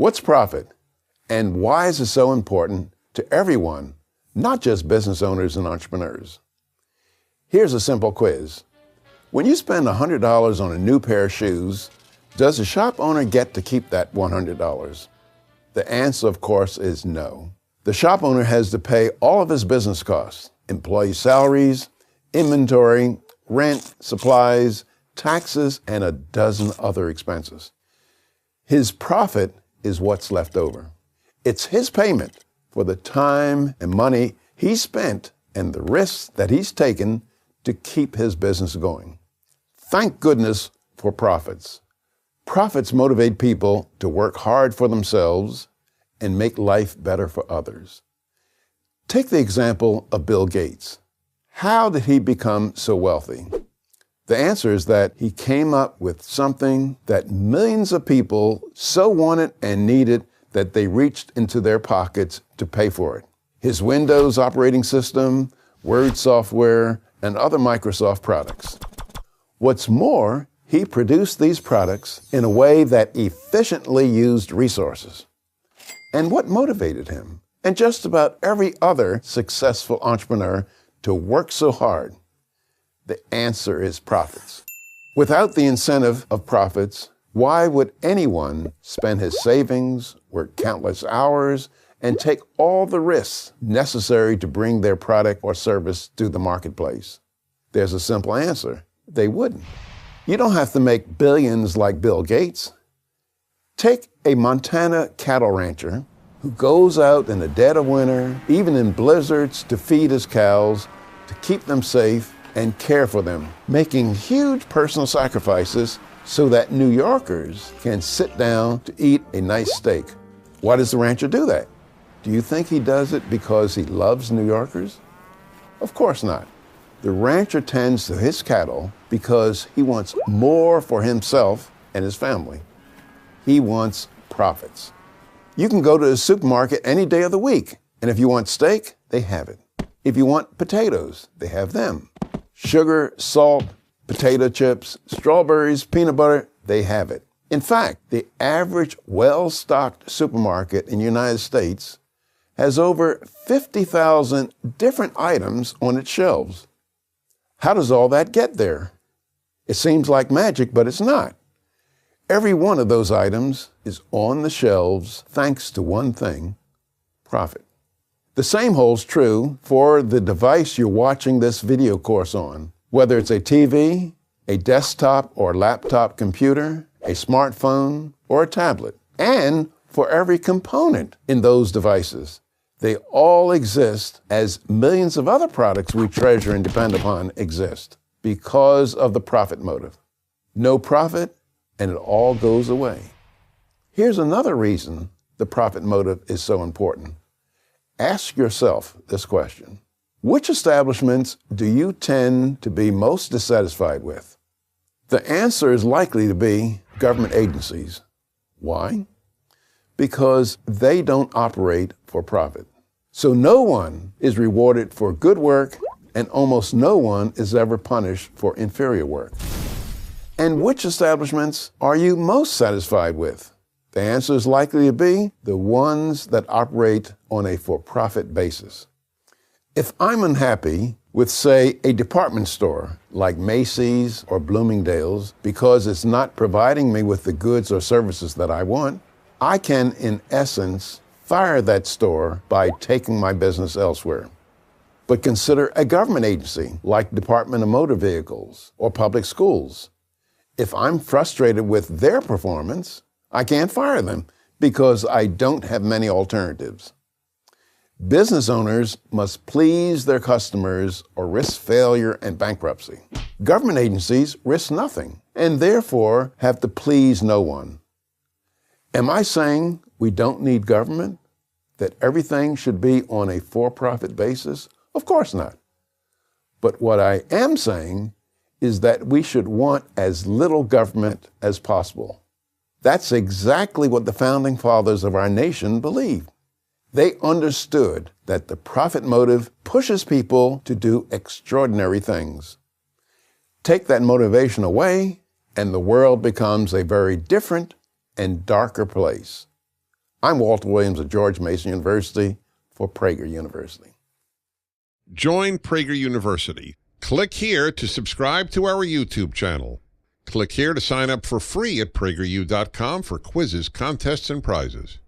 What's profit? And why is it so important to everyone, not just business owners and entrepreneurs? Here's a simple quiz. When you spend $100 on a new pair of shoes, does the shop owner get to keep that $100? The answer, of course, is no. The shop owner has to pay all of his business costs, employee salaries, inventory, rent, supplies, taxes, and a dozen other expenses. His profit is what's left over. It's his payment for the time and money he spent and the risks that he's taken to keep his business going. Thank goodness for profits. Profits motivate people to work hard for themselves and make life better for others. Take the example of Bill Gates. How did he become so wealthy? The answer is that he came up with something that millions of people so wanted and needed that they reached into their pockets to pay for it. His Windows operating system, Word software, and other Microsoft products. What's more, he produced these products in a way that efficiently used resources. And what motivated him, and just about every other successful entrepreneur, to work so hard? The answer is profits. Without the incentive of profits, why would anyone spend his savings, work countless hours, and take all the risks necessary to bring their product or service to the marketplace? There's a simple answer. They wouldn't. You don't have to make billions like Bill Gates. Take a Montana cattle rancher who goes out in the dead of winter, even in blizzards, to feed his cows, to keep them safe and care for them, making huge personal sacrifices so that New Yorkers can sit down to eat a nice steak. Why does the rancher do that? Do you think he does it because he loves New Yorkers? Of course not. The rancher tends to his cattle because he wants more for himself and his family. He wants profits. You can go to the supermarket any day of the week, and if you want steak, they have it. If you want potatoes, they have them. Sugar, salt, potato chips, strawberries, peanut butter, they have it. In fact, the average well-stocked supermarket in the United States has over 50,000 different items on its shelves. How does all that get there? It seems like magic, but it's not. Every one of those items is on the shelves thanks to one thing: profit. The same holds true for the device you're watching this video course on, whether it's a TV, a desktop or laptop computer, a smartphone, or a tablet, and for every component in those devices. They all exist as millions of other products we treasure and depend upon exist because of the profit motive. No profit, and it all goes away. Here's another reason the profit motive is so important. Ask yourself this question. Which establishments do you tend to be most dissatisfied with? The answer is likely to be government agencies. Why? Because they don't operate for profit. So no one is rewarded for good work, and almost no one is ever punished for inferior work. And which establishments are you most satisfied with? The answer is likely to be the ones that operate on a for-profit basis. If I'm unhappy with, say, a department store like Macy's or Bloomingdale's because it's not providing me with the goods or services that I want, I can, in essence, fire that store by taking my business elsewhere. But consider a government agency like Department of Motor Vehicles or public schools. If I'm frustrated with their performance, I can't fire them because I don't have many alternatives. Business owners must please their customers or risk failure and bankruptcy. Government agencies risk nothing and therefore have to please no one. Am I saying we don't need government? That everything should be on a for-profit basis? Of course not. But what I am saying is that we should want as little government as possible. That's exactly what the founding fathers of our nation believed. They understood that the profit motive pushes people to do extraordinary things. Take that motivation away, and the world becomes a very different and darker place. I'm Walter Williams at George Mason University for Prager University. Join Prager University. Click here to subscribe to our YouTube channel. Click here to sign up for free at PragerU.com for quizzes, contests, and prizes.